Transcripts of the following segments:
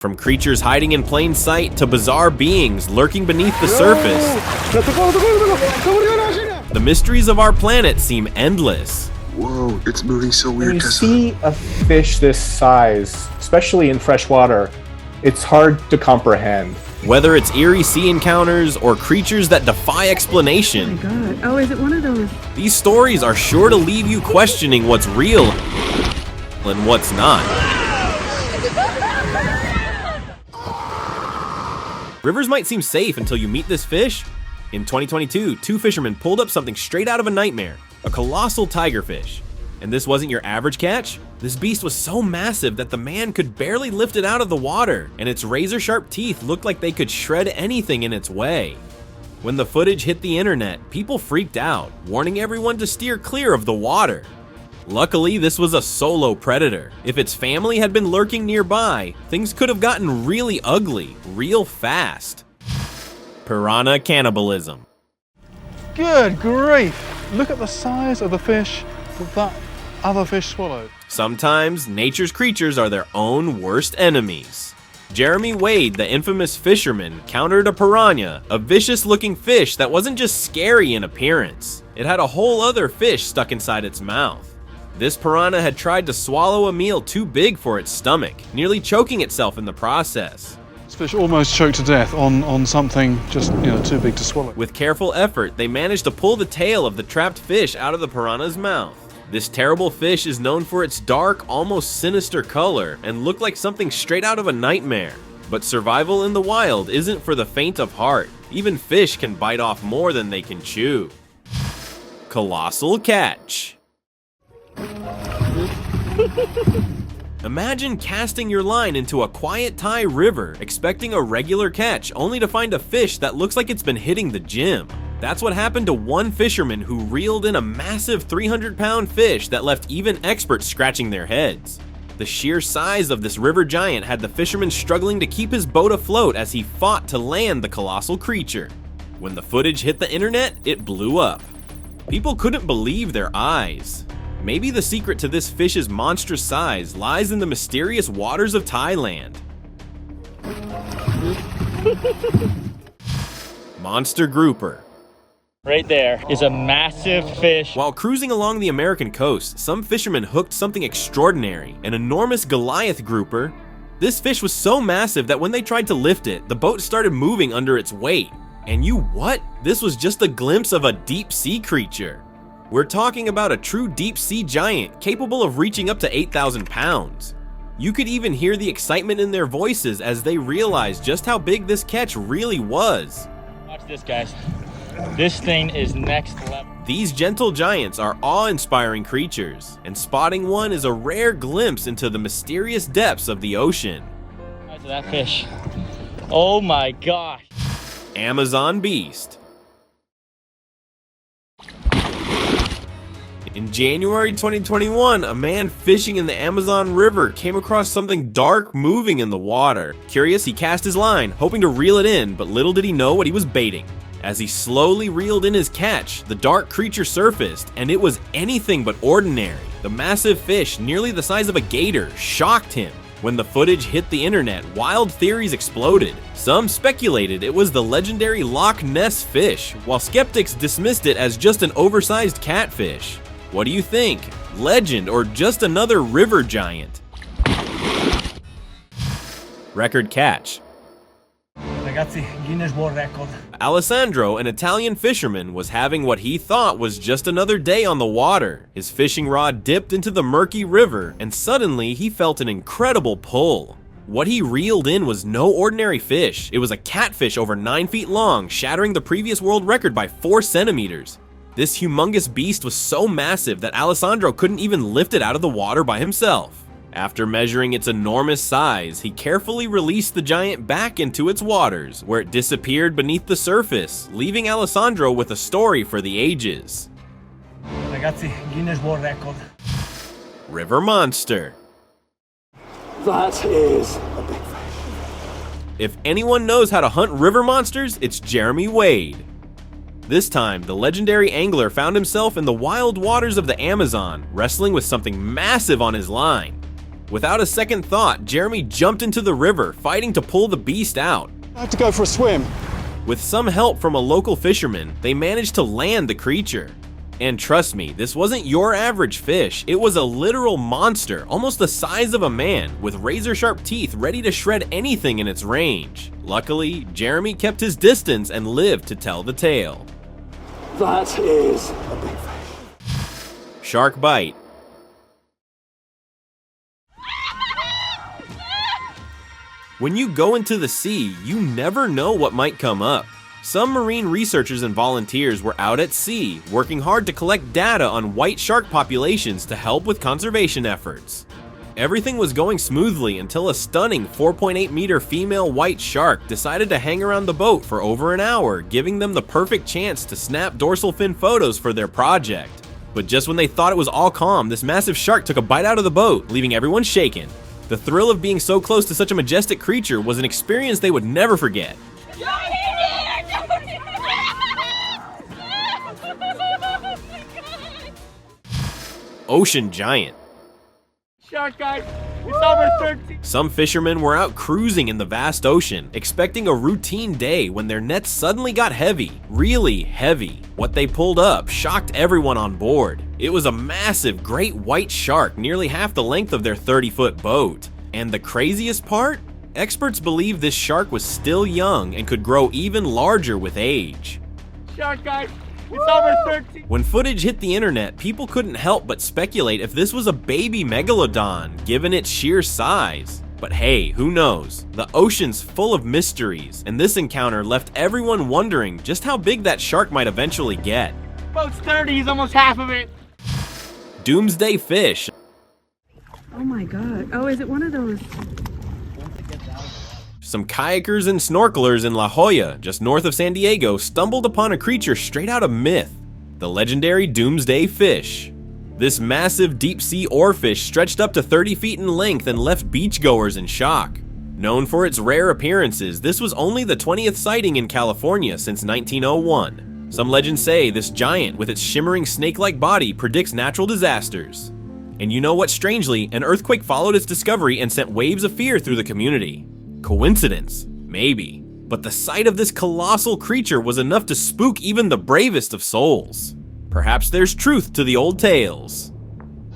From creatures hiding in plain sight to bizarre beings lurking beneath the surface, the mysteries of our planet seem endless. Whoa, it's moving so weird. When you see a fish this size, especially in fresh water, it's hard to comprehend. Whether it's eerie sea encounters or creatures that defy explanation, Oh my god. Oh, is it one of those? these stories are sure to leave you questioning what's real and what's not. Rivers might seem safe until you meet this fish. In 2022, two fishermen pulled up something straight out of a nightmare, a colossal tigerfish. And this wasn't your average catch. This beast was so massive that the man could barely lift it out of the water, and its razor-sharp teeth looked like they could shred anything in its way. When the footage hit the internet, people freaked out, warning everyone to steer clear of the water. Luckily, this was a solo predator. If its family had been lurking nearby, things could have gotten really ugly, real fast. Piranha Cannibalism. Good grief! Look at the size of the fish that other fish swallowed. Sometimes, nature's creatures are their own worst enemies. Jeremy Wade, the infamous fisherman, countered a piranha, a vicious-looking fish that wasn't just scary in appearance. It had a whole other fish stuck inside its mouth. This piranha had tried to swallow a meal too big for its stomach, nearly choking itself in the process. This fish almost choked to death on something just, too big to swallow. With careful effort, they managed to pull the tail of the trapped fish out of the piranha's mouth. This terrible fish is known for its dark, almost sinister color and looked like something straight out of a nightmare. But survival in the wild isn't for the faint of heart. Even fish can bite off more than they can chew. Colossal Catch. Imagine casting your line into a quiet Thai river, expecting a regular catch, only to find a fish that looks like it's been hitting the gym. That's what happened to one fisherman who reeled in a massive 300-pound fish that left even experts scratching their heads. The sheer size of this river giant had the fisherman struggling to keep his boat afloat as he fought to land the colossal creature. When the footage hit the internet, it blew up. People couldn't believe their eyes. Maybe the secret to this fish's monstrous size lies in the mysterious waters of Thailand. Monster Grouper. Right there is a massive fish. While cruising along the American coast, some fishermen hooked something extraordinary, an enormous Goliath grouper. This fish was so massive that when they tried to lift it, the boat started moving under its weight. And you what? This was just a glimpse of a deep sea creature. We're talking about a true deep sea giant capable of reaching up to 8,000 pounds. You could even hear the excitement in their voices as they realized just how big this catch really was. Watch this, guys. This thing is next level. These gentle giants are awe-inspiring creatures, and spotting one is a rare glimpse into the mysterious depths of the ocean. Look at that fish. Oh my gosh. Amazon Beast. In January 2021, a man fishing in the Amazon River came across something dark moving in the water. Curious, he cast his line, hoping to reel it in, but little did he know what he was baiting. As he slowly reeled in his catch, the dark creature surfaced, and it was anything but ordinary. The massive fish, nearly the size of a gator, shocked him. When the footage hit the internet, wild theories exploded. Some speculated it was the legendary Loch Ness fish, while skeptics dismissed it as just an oversized catfish. What do you think? Legend or just another river giant? Record catch. Ragazzi, Guinness World Record. Alessandro, an Italian fisherman, was having what he thought was just another day on the water. His fishing rod dipped into the murky river, and suddenly he felt an incredible pull. What he reeled in was no ordinary fish. It was a catfish over 9 feet long, shattering the previous world record by 4 centimeters. This humongous beast was so massive that Alessandro couldn't even lift it out of the water by himself. After measuring its enormous size, he carefully released the giant back into its waters, where it disappeared beneath the surface, leaving Alessandro with a story for the ages. Ragazzi, Guinness World Record. River Monster. That is a big fish. If anyone knows how to hunt river monsters, it's Jeremy Wade. This time, the legendary angler found himself in the wild waters of the Amazon, wrestling with something massive on his line. Without a second thought, Jeremy jumped into the river, fighting to pull the beast out. I had to go for a swim. With some help from a local fisherman, they managed to land the creature. And trust me, this wasn't your average fish. It was a literal monster, almost the size of a man, with razor-sharp teeth ready to shred anything in its range. Luckily, Jeremy kept his distance and lived to tell the tale. That is a big fish. Shark bite. When you go into the sea, you never know what might come up. Some marine researchers and volunteers were out at sea, working hard to collect data on white shark populations to help with conservation efforts. Everything was going smoothly until a stunning 4.8-meter female white shark decided to hang around the boat for over an hour, giving them the perfect chance to snap dorsal fin photos for their project. But just when they thought it was all calm, this massive shark took a bite out of the boat, leaving everyone shaken. The thrill of being so close to such a majestic creature was an experience they would never forget. Ocean Giant. Shark guys, it's over 13. Some fishermen were out cruising in the vast ocean, expecting a routine day when their nets suddenly got heavy, really heavy. What they pulled up shocked everyone on board. It was a massive great white shark, nearly half the length of their 30-foot boat. And the craziest part? Experts believe this shark was still young and could grow even larger with age. Shark guys, it's over 13. When footage hit the internet, people couldn't help but speculate if this was a baby Megalodon, given its sheer size. But hey, who knows? The ocean's full of mysteries, and this encounter left everyone wondering just how big that shark might eventually get. Boat's 30, he's almost half of it. Doomsday Fish. Oh my god. Oh, is it one of those? Some kayakers and snorkelers in La Jolla, just north of San Diego, stumbled upon a creature straight out of myth, the legendary Doomsday Fish. This massive deep-sea oarfish stretched up to 30 feet in length and left beachgoers in shock. Known for its rare appearances, this was only the 20th sighting in California since 1901. Some legends say this giant, with its shimmering snake-like body, predicts natural disasters. And you know what? Strangely, an earthquake followed its discovery and sent waves of fear through the community. Coincidence? Maybe. But the sight of this colossal creature was enough to spook even the bravest of souls. Perhaps there's truth to the old tales.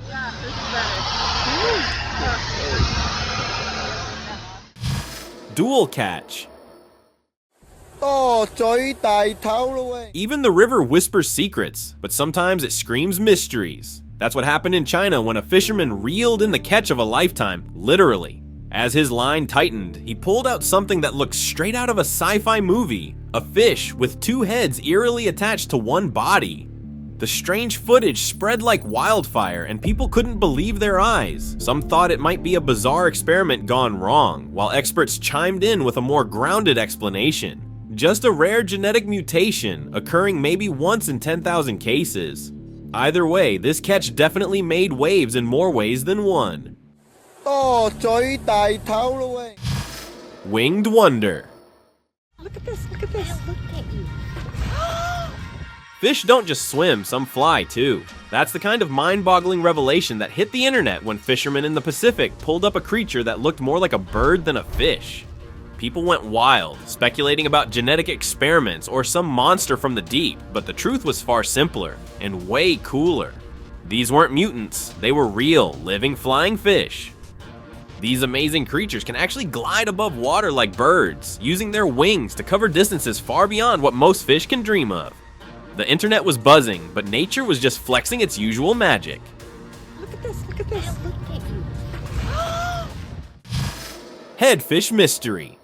Yeah, this is better. Dual catch. Even the river whispers secrets, but sometimes it screams mysteries. That's what happened in China when a fisherman reeled in the catch of a lifetime, literally. As his line tightened, he pulled out something that looked straight out of a sci-fi movie, a fish with two heads eerily attached to one body. The strange footage spread like wildfire and people couldn't believe their eyes. Some thought it might be a bizarre experiment gone wrong, while experts chimed in with a more grounded explanation. Just a rare genetic mutation, occurring maybe once in 10,000 cases. Either way, this catch definitely made waves in more ways than one. Winged Wonder. Look at this, look at this. Look at you. Fish don't just swim, some fly too. That's the kind of mind-boggling revelation that hit the internet when fishermen in the Pacific pulled up a creature that looked more like a bird than a fish. People went wild, speculating about genetic experiments or some monster from the deep, but the truth was far simpler and way cooler. These weren't mutants, they were real, living flying fish. These amazing creatures can actually glide above water like birds, using their wings to cover distances far beyond what most fish can dream of. The internet was buzzing, but nature was just flexing its usual magic. Look at this, look at this. Look at you. Headfish Mystery.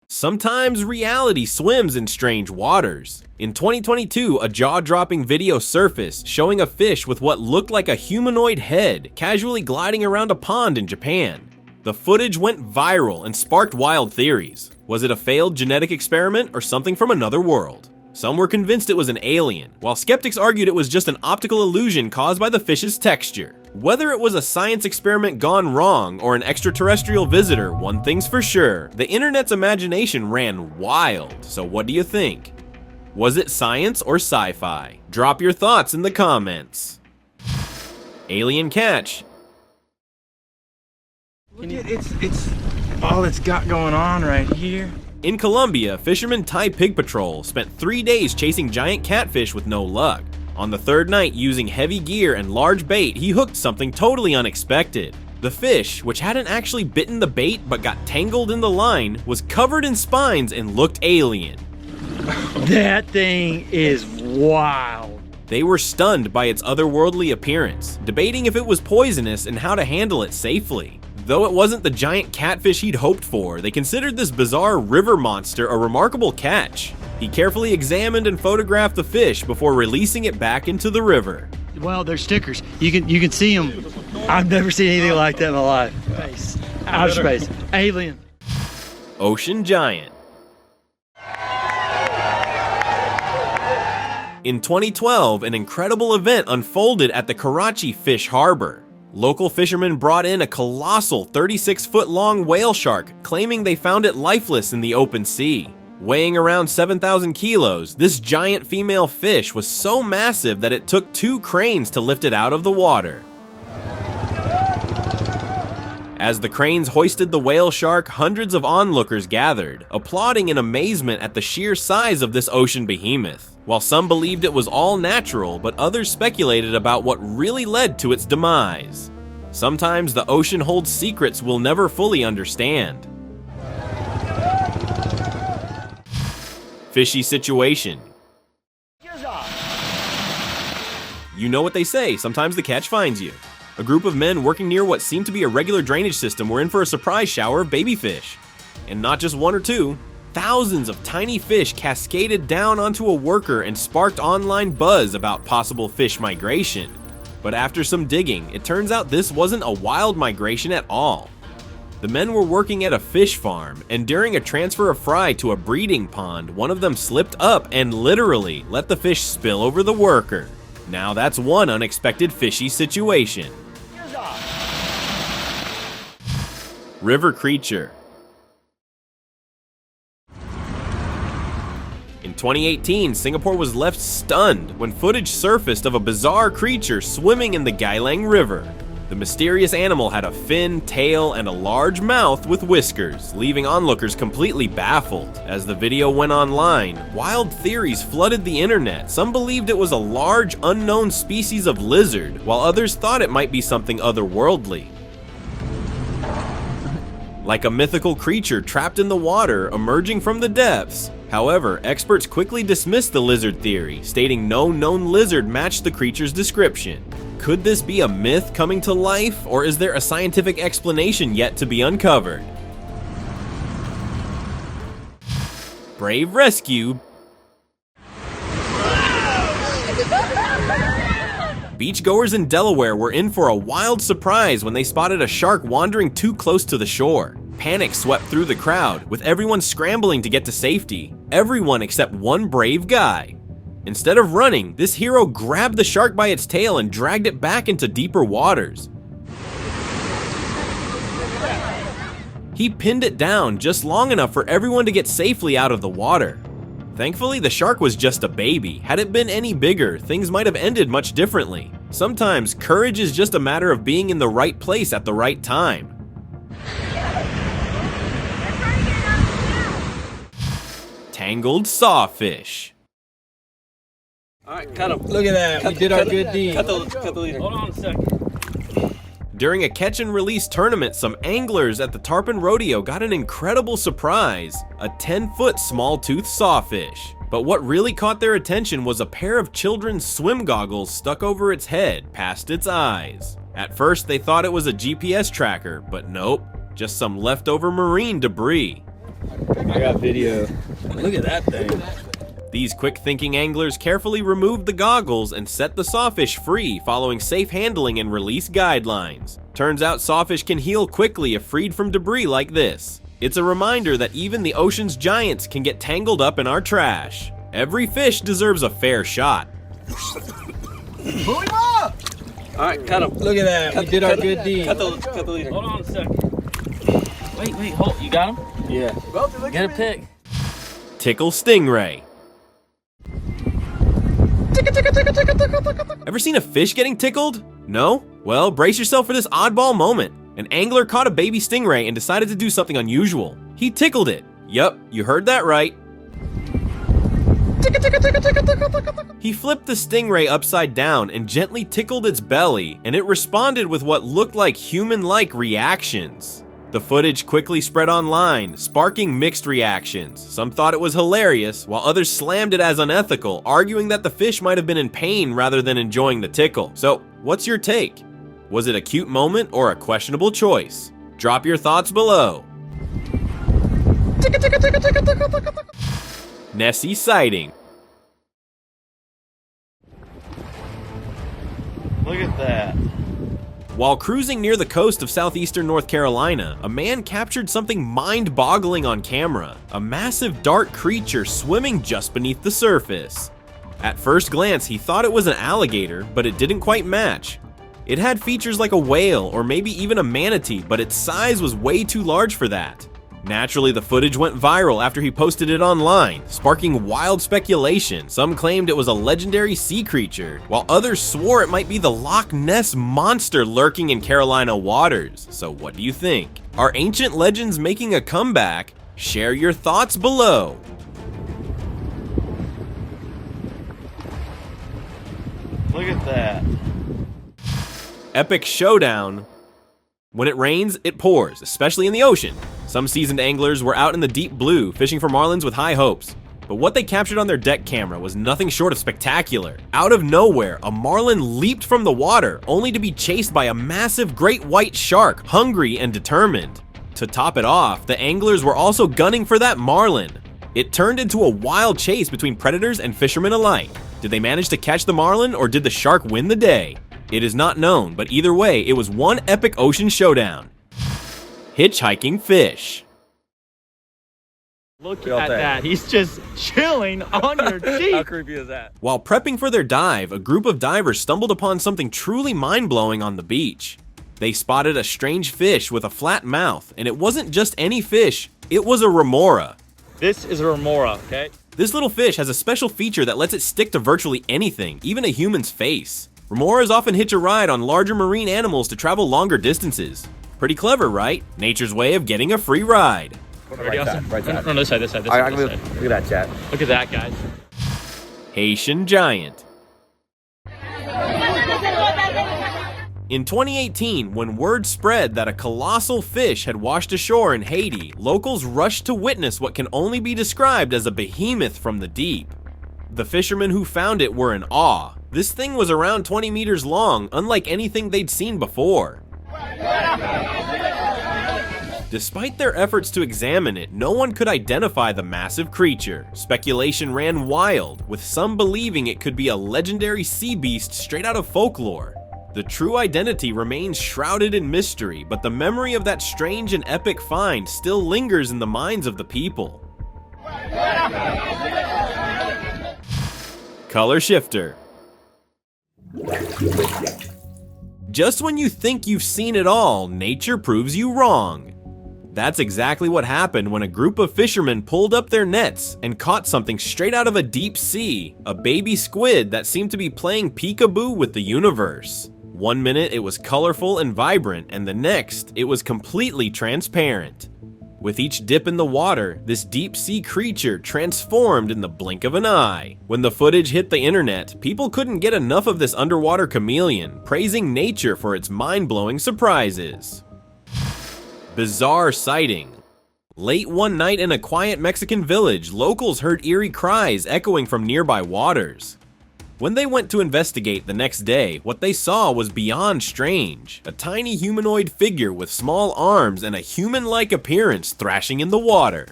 Sometimes reality swims in strange waters. In 2022, a jaw-dropping video surfaced showing a fish with what looked like a humanoid head casually gliding around a pond in Japan. The footage went viral and sparked wild theories. Was it a failed genetic experiment or something from another world? Some were convinced it was an alien, while skeptics argued it was just an optical illusion caused by the fish's texture. Whether it was a science experiment gone wrong or an extraterrestrial visitor, one thing's for sure, the internet's imagination ran wild. So what do you think? Was it science or sci-fi? Drop your thoughts in the comments. Alien catch. It's all it's got going on right here. In Colombia, fisherman Thai Pig Patrol spent 3 days chasing giant catfish with no luck. On the third night, using heavy gear and large bait, he hooked something totally unexpected. The fish, which hadn't actually bitten the bait but got tangled in the line, was covered in spines and looked alien. That thing is wild. They were stunned by its otherworldly appearance, debating if it was poisonous and how to handle it safely. Though it wasn't the giant catfish he'd hoped for, they considered this bizarre river monster a remarkable catch. He carefully examined and photographed the fish before releasing it back into the river. Well, they're stickers. You can see them. I've never seen anything like that in my life. Outer space. Alien. Ocean Giant. In 2012, an incredible event unfolded at the Karachi Fish Harbor. Local fishermen brought in a colossal 36-foot-long whale shark, claiming they found it lifeless in the open sea. Weighing around 7,000 kilos, this giant female fish was so massive that it took 2 cranes to lift it out of the water. As the cranes hoisted the whale shark, hundreds of onlookers gathered, applauding in amazement at the sheer size of this ocean behemoth. While some believed it was all natural, but others speculated about what really led to its demise. Sometimes the ocean holds secrets we'll never fully understand. Fishy situation. You know what they say, sometimes the catch finds you. A group of men working near what seemed to be a regular drainage system were in for a surprise shower of baby fish. And not just 1 or 2, thousands of tiny fish cascaded down onto a worker and sparked online buzz about possible fish migration. But after some digging, it turns out this wasn't a wild migration at all. The men were working at a fish farm, and during a transfer of fry to a breeding pond, one of them slipped up and literally let the fish spill over the worker. Now that's one unexpected fishy situation. River creature. In 2018, Singapore was left stunned when footage surfaced of a bizarre creature swimming in the Gailang River. The mysterious animal had a fin, tail, and a large mouth with whiskers, leaving onlookers completely baffled. As the video went online, wild theories flooded the internet. Some believed it was a large, unknown species of lizard, while others thought it might be something otherworldly. Like a mythical creature trapped in the water, emerging from the depths. However, experts quickly dismissed the lizard theory, stating no known lizard matched the creature's description. Could this be a myth coming to life, or is there a scientific explanation yet to be uncovered? Brave rescue. Beachgoers in Delaware were in for a wild surprise when they spotted a shark wandering too close to the shore. Panic swept through the crowd, with everyone scrambling to get to safety. Everyone except one brave guy. Instead of running, this hero grabbed the shark by its tail and dragged it back into deeper waters. He pinned it down just long enough for everyone to get safely out of the water. Thankfully, the shark was just a baby. Had it been any bigger, things might have ended much differently. Sometimes, courage is just a matter of being in the right place at the right time. Tangled sawfish. Alright, cut him. Look at that. We did our good deed. Cut the leader. Hold on a second. During a catch and release tournament, some anglers at the Tarpon Rodeo got an incredible surprise, a 10-foot small-toothed sawfish. But what really caught their attention was a pair of children's swim goggles stuck over its head, past its eyes. At first, they thought it was a GPS tracker, but nope, just some leftover marine debris. I got video. Look at that thing. These quick-thinking anglers carefully removed the goggles and set the sawfish free, following safe handling and release guidelines. Turns out sawfish can heal quickly if freed from debris like this. It's a reminder that even the ocean's giants can get tangled up in our trash. Every fish deserves a fair shot. Alright, cut him. Look at that. We did our good deed. Cut the leader. Hold on a second. Wait, hold. You got him? Yeah. Get a pick. Tickle Stingray. Ever seen a fish getting tickled? No? Well, brace yourself for this oddball moment. An angler caught a baby stingray and decided to do something unusual. He tickled it. Yup, you heard that right. He flipped the stingray upside down and gently tickled its belly, and it responded with what looked like human-like reactions. The footage quickly spread online, sparking mixed reactions. Some thought it was hilarious, while others slammed it as unethical, arguing that the fish might have been in pain rather than enjoying the tickle. So, what's your take? Was it a cute moment or a questionable choice? Drop your thoughts below. Nessie Sighting. Look at that. While cruising near the coast of southeastern North Carolina, a man captured something mind-boggling on camera. A massive dark creature swimming just beneath the surface. At first glance, he thought it was an alligator, but it didn't quite match. It had features like a whale or maybe even a manatee, but its size was way too large for that. Naturally, the footage went viral after he posted it online, sparking wild speculation. Some claimed it was a legendary sea creature, while others swore it might be the Loch Ness monster lurking in Carolina waters. So what do you think? Are ancient legends making a comeback? Share your thoughts below. Look at that. Epic Showdown. When it rains, it pours, especially in the ocean. Some seasoned anglers were out in the deep blue, fishing for marlins with high hopes. But what they captured on their deck camera was nothing short of spectacular. Out of nowhere, a marlin leaped from the water, only to be chased by a massive great white shark, hungry and determined. To top it off, the anglers were also gunning for that marlin. It turned into a wild chase between predators and fishermen alike. Did they manage to catch the marlin, or did the shark win the day? It is not known, but either way, it was one epic ocean showdown. Hitchhiking Fish. Look at that. He's just chilling on your cheek. How creepy is that? While prepping for their dive, a group of divers stumbled upon something truly mind-blowing on the beach. They spotted a strange fish with a flat mouth, and it wasn't just any fish, it was a remora. This is a remora, okay? This little fish has a special feature that lets it stick to virtually anything, even a human's face. Remoras often hitch a ride on larger marine animals to travel longer distances. Pretty clever, right? Nature's way of getting a free ride. Pretty awesome. Right side. No, this side, this side, this All side. right, This side. look at that, chat. Look at that, guys. Haitian Giant. In 2018, when word spread that a colossal fish had washed ashore in Haiti, locals rushed to witness what can only be described as a behemoth from the deep. The fishermen who found it were in awe. This thing was around 20 meters long, unlike anything they'd seen before. Despite their efforts to examine it, no one could identify the massive creature. Speculation ran wild, with some believing it could be a legendary sea beast straight out of folklore. The true identity remains shrouded in mystery, but the memory of that strange and epic find still lingers in the minds of the people. Color Shifter. Just when you think you've seen it all, nature proves you wrong. That's exactly what happened when a group of fishermen pulled up their nets and caught something straight out of a deep sea, a baby squid that seemed to be playing peekaboo with the universe. One minute it was colorful and vibrant, and the next it was completely transparent. With each dip in the water, this deep sea creature transformed in the blink of an eye. When the footage hit the internet, people couldn't get enough of this underwater chameleon, praising nature for its mind-blowing surprises. Bizarre sighting. Late one night in a quiet Mexican village, locals heard eerie cries echoing from nearby waters. When they went to investigate the next day, what they saw was beyond strange. A tiny humanoid figure with small arms and a human-like appearance thrashing in the water.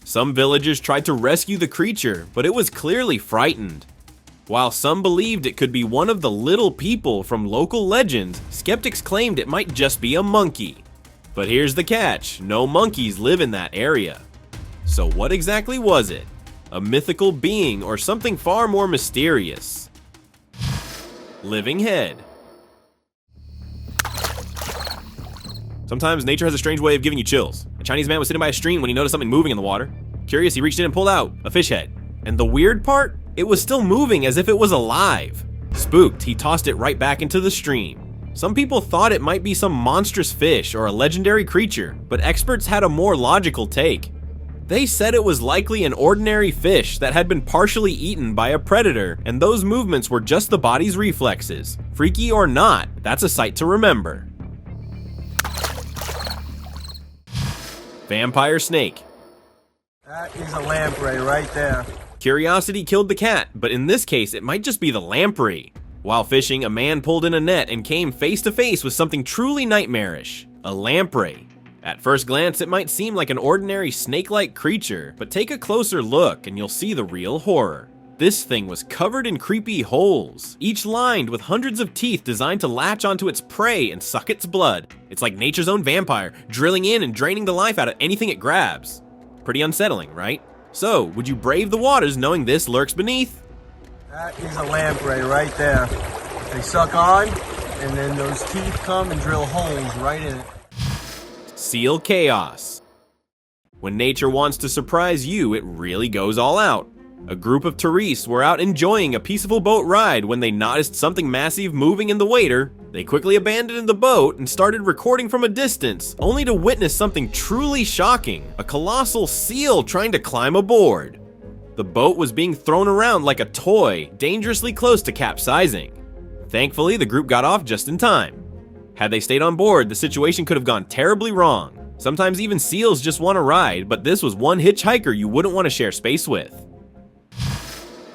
Some villagers tried to rescue the creature, but it was clearly frightened. While some believed it could be one of the little people from local legends, skeptics claimed it might just be a monkey. But here's the catch, no monkeys live in that area. So what exactly was it? A mythical being or something far more mysterious? Living head. Sometimes nature has a strange way of giving you chills. A Chinese man was sitting by a stream when he noticed something moving in the water. Curious, he reached in and pulled out a fish head. And the weird part? It was still moving as if it was alive. Spooked, he tossed it right back into the stream. Some people thought it might be some monstrous fish or a legendary creature, but experts had a more logical take. They said it was likely an ordinary fish that had been partially eaten by a predator, and those movements were just the body's reflexes. Freaky or not, that's a sight to remember. Vampire snake. That is a lamprey right there. Curiosity killed the cat, but in this case it might just be the lamprey. While fishing, a man pulled in a net and came face to face with something truly nightmarish, a lamprey. At first glance, it might seem like an ordinary snake-like creature, but take a closer look and you'll see the real horror. This thing was covered in creepy holes, each lined with hundreds of teeth designed to latch onto its prey and suck its blood. It's like nature's own vampire, drilling in and draining the life out of anything it grabs. Pretty unsettling, right? So, would you brave the waters knowing this lurks beneath? That is a lamprey right there. They suck on, and then those teeth come and drill holes right in it. Seal chaos. When nature wants to surprise you, it really goes all out. A group of tourists were out enjoying a peaceful boat ride when they noticed something massive moving in the water. They quickly abandoned the boat and started recording from a distance, only to witness something truly shocking, a colossal seal trying to climb aboard. The boat was being thrown around like a toy, dangerously close to capsizing. Thankfully, the group got off just in time. Had they stayed on board, the situation could have gone terribly wrong. Sometimes even seals just want to ride, but this was one hitchhiker you wouldn't want to share space with.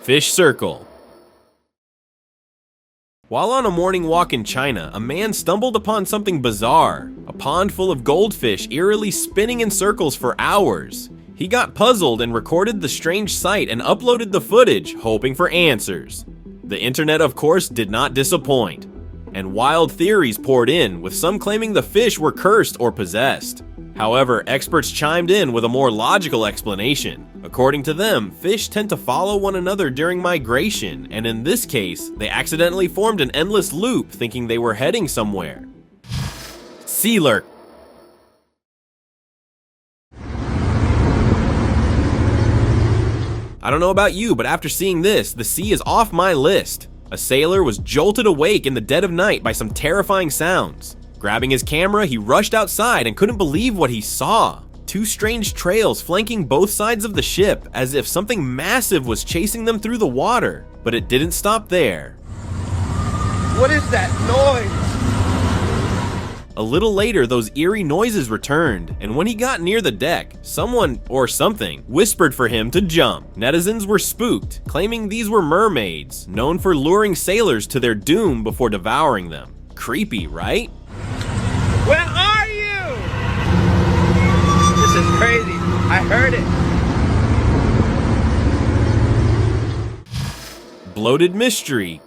Fish circle. While on a morning walk in China, a man stumbled upon something bizarre, a pond full of goldfish eerily spinning in circles for hours. He got puzzled and recorded the strange sight and uploaded the footage, hoping for answers. The internet, of course, did not disappoint, and wild theories poured in, with some claiming the fish were cursed or possessed. However, experts chimed in with a more logical explanation. According to them, fish tend to follow one another during migration, and in this case, they accidentally formed an endless loop thinking they were heading somewhere. Sea lurk. I don't know about you, but after seeing this, the sea is off my list. A sailor was jolted awake in the dead of night by some terrifying sounds. Grabbing his camera, he rushed outside and couldn't believe what he saw. Two strange trails flanking both sides of the ship, as if something massive was chasing them through the water. But it didn't stop there. What is that noise? A little later, those eerie noises returned, and when he got near the deck, someone, or something, whispered for him to jump. Netizens were spooked, claiming these were mermaids, known for luring sailors to their doom before devouring them. Creepy, right? Where are you? This is crazy. I heard it. Bloated Mystery.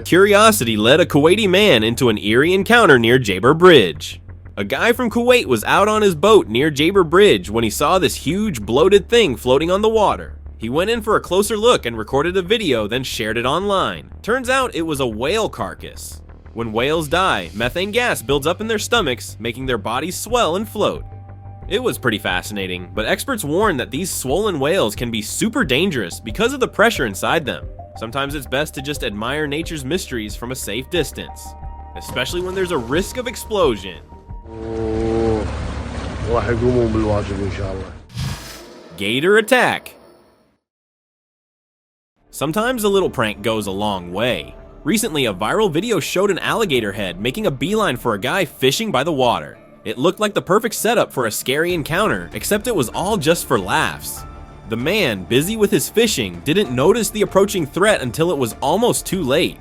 Curiosity led a Kuwaiti man into an eerie encounter near Jaber Bridge. A guy from Kuwait was out on his boat near Jaber Bridge when he saw this huge bloated thing floating on the water. He went in for a closer look and recorded a video, then shared it online. Turns out it was a whale carcass. When whales die, methane gas builds up in their stomachs, making their bodies swell and float. It was pretty fascinating, but experts warn that these swollen whales can be super dangerous because of the pressure inside them. Sometimes it's best to just admire nature's mysteries from a safe distance, especially when there's a risk of explosion. Gator Attack. Sometimes a little prank goes a long way. Recently, a viral video showed an alligator head making a beeline for a guy fishing by the water. It looked like the perfect setup for a scary encounter, except it was all just for laughs. The man, busy with his fishing, didn't notice the approaching threat until it was almost too late.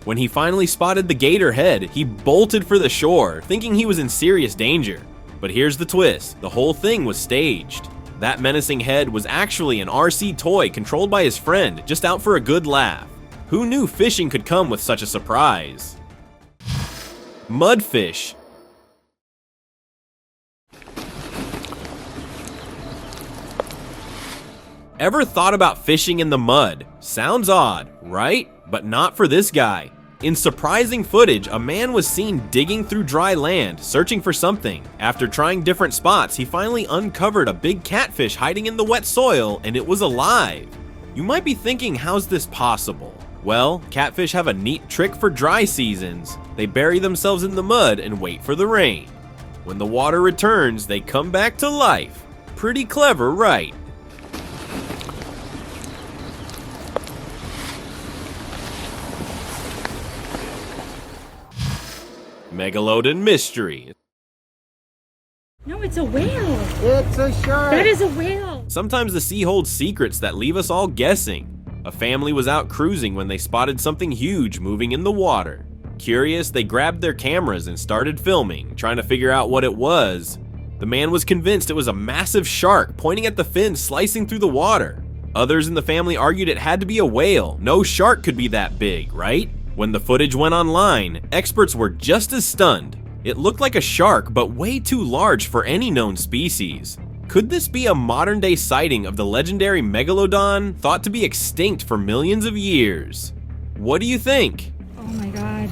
When he finally spotted the gator head, he bolted for the shore, thinking he was in serious danger. But here's the twist, the whole thing was staged. That menacing head was actually an RC toy controlled by his friend, just out for a good laugh. Who knew fishing could come with such a surprise? Mudfish. Ever thought about fishing in the mud? Sounds odd, right? But not for this guy. In surprising footage, a man was seen digging through dry land, searching for something. After trying different spots, he finally uncovered a big catfish hiding in the wet soil, and it was alive. You might be thinking, how's this possible? Well, catfish have a neat trick for dry seasons. They bury themselves in the mud and wait for the rain. When the water returns, they come back to life. Pretty clever, right? Megalodon Mystery. No, it's a whale. It's a shark. That is a whale. Sometimes the sea holds secrets that leave us all guessing. A family was out cruising when they spotted something huge moving in the water. Curious, they grabbed their cameras and started filming, trying to figure out what it was. The man was convinced it was a massive shark pointing at the fins slicing through the water. Others in the family argued it had to be a whale. No shark could be that big, right? When the footage went online, experts were just as stunned. It looked like a shark, but way too large for any known species. Could this be a modern-day sighting of the legendary Megalodon, thought to be extinct for millions of years? What do you think? Oh my god.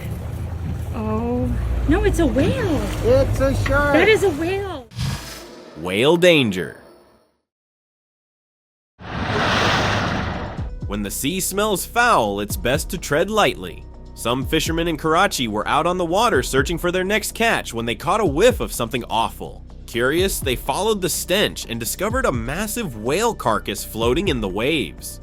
Oh. No, it's a whale. It's a shark. That is a whale. Whale danger. When the sea smells foul, it's best to tread lightly. Some fishermen in Karachi were out on the water searching for their next catch when they caught a whiff of something awful. Curious, they followed the stench and discovered a massive whale carcass floating in the waves.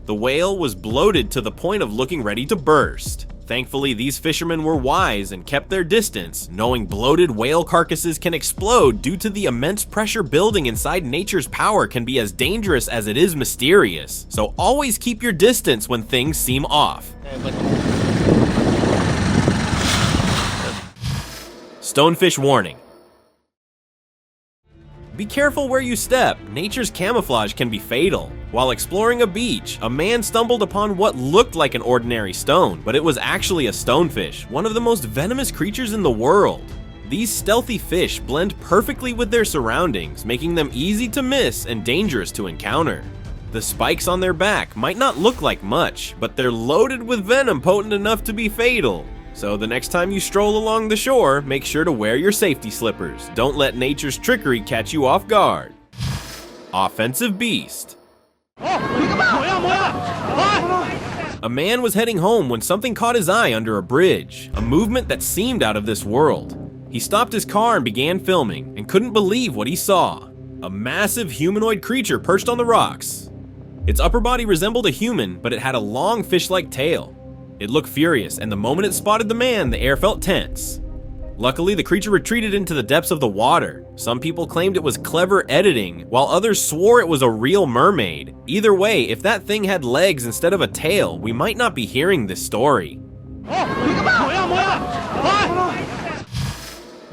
The whale was bloated to the point of looking ready to burst. Thankfully, these fishermen were wise and kept their distance, knowing bloated whale carcasses can explode due to the immense pressure building inside nature's power can be as dangerous as it is mysterious. So always keep your distance when things seem off. Stonefish Warning. Be careful where you step. Nature's camouflage can be fatal. While exploring a beach, a man stumbled upon what looked like an ordinary stone, but it was actually a stonefish, one of the most venomous creatures in the world. These stealthy fish blend perfectly with their surroundings, making them easy to miss and dangerous to encounter. The spikes on their back might not look like much, but they're loaded with venom potent enough to be fatal. So the next time you stroll along the shore, make sure to wear your safety slippers. Don't let nature's trickery catch you off guard. Offensive beast. A man was heading home when something caught his eye under a bridge, a movement that seemed out of this world. He stopped his car and began filming, and couldn't believe what he saw. A massive humanoid creature perched on the rocks. Its upper body resembled a human, but it had a long fish-like tail. It looked furious, and the moment it spotted the man, the air felt tense. Luckily, the creature retreated into the depths of the water. Some people claimed it was clever editing, while others swore it was a real mermaid. Either way, if that thing had legs instead of a tail, we might not be hearing this story.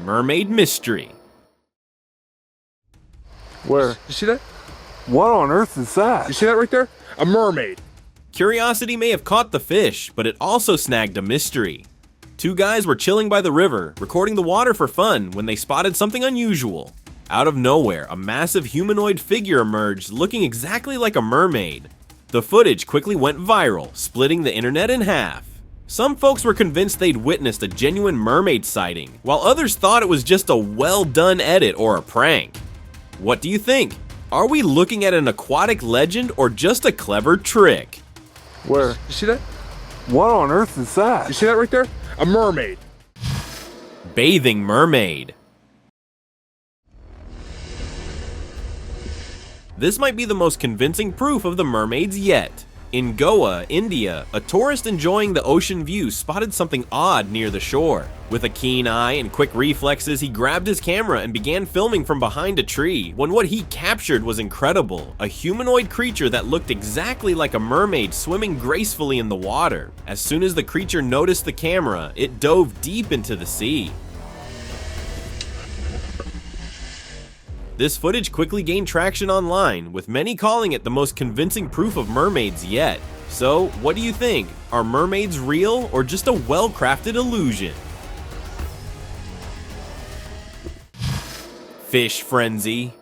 Mermaid Mystery. Where? You see that? What on earth is that? You see that right there? A mermaid. Curiosity may have caught the fish, but it also snagged a mystery. Two guys were chilling by the river, recording the water for fun, when they spotted something unusual. Out of nowhere, a massive humanoid figure emerged looking exactly like a mermaid. The footage quickly went viral, splitting the internet in half. Some folks were convinced they'd witnessed a genuine mermaid sighting, while others thought it was just a well-done edit or a prank. What do you think? Are we looking at an aquatic legend or just a clever trick? Where? You see that? What on earth is that? You see that right there? A mermaid. Bathing mermaid. This might be the most convincing proof of the mermaids yet. In Goa, India, a tourist enjoying the ocean view spotted something odd near the shore. With a keen eye and quick reflexes, he grabbed his camera and began filming from behind a tree, when what he captured was incredible. A humanoid creature that looked exactly like a mermaid swimming gracefully in the water. As soon as the creature noticed the camera, it dove deep into the sea. This footage quickly gained traction online, with many calling it the most convincing proof of mermaids yet. So, what do you think? Are mermaids real or just a well-crafted illusion? Fish frenzy.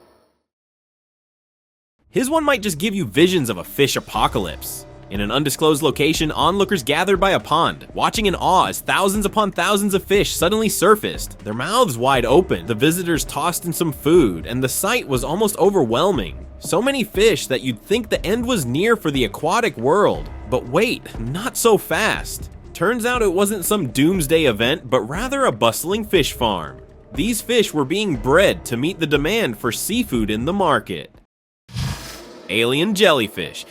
His one might just give you visions of a fish apocalypse. In an undisclosed location, onlookers gathered by a pond, watching in awe as thousands upon thousands of fish suddenly surfaced, their mouths wide open. The visitors tossed in some food, and the sight was almost overwhelming. So many fish that you'd think the end was near for the aquatic world. But wait, not so fast. Turns out it wasn't some doomsday event, but rather a bustling fish farm. These fish were being bred to meet the demand for seafood in the market. Alien jellyfish.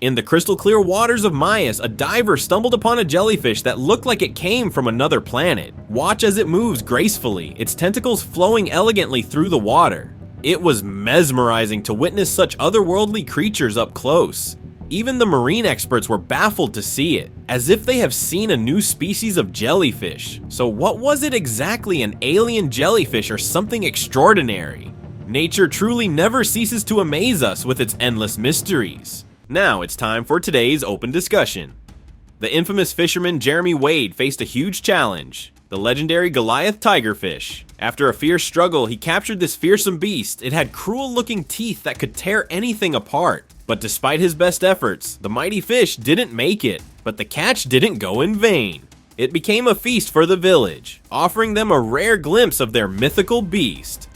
In the crystal clear waters of Maya's, a diver stumbled upon a jellyfish that looked like it came from another planet. Watch as it moves gracefully, its tentacles flowing elegantly through the water. It was mesmerizing to witness such otherworldly creatures up close. Even the marine experts were baffled to see it, as if they have seen a new species of jellyfish. So what was it exactly, an alien jellyfish or something extraordinary? Nature truly never ceases to amaze us with its endless mysteries. Now it's time for today's open discussion. The infamous fisherman Jeremy Wade faced a huge challenge, the legendary Goliath tigerfish. After a fierce struggle, he captured this fearsome beast. It had cruel-looking teeth that could tear anything apart. But despite his best efforts, the mighty fish didn't make it. But the catch didn't go in vain. It became a feast for the village, offering them a rare glimpse of their mythical beast.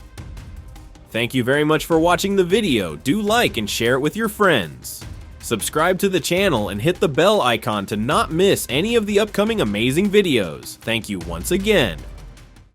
Thank you very much for watching the video. Do like and share it with your friends. Subscribe to the channel and hit the bell icon to not miss any of the upcoming amazing videos. Thank you once again.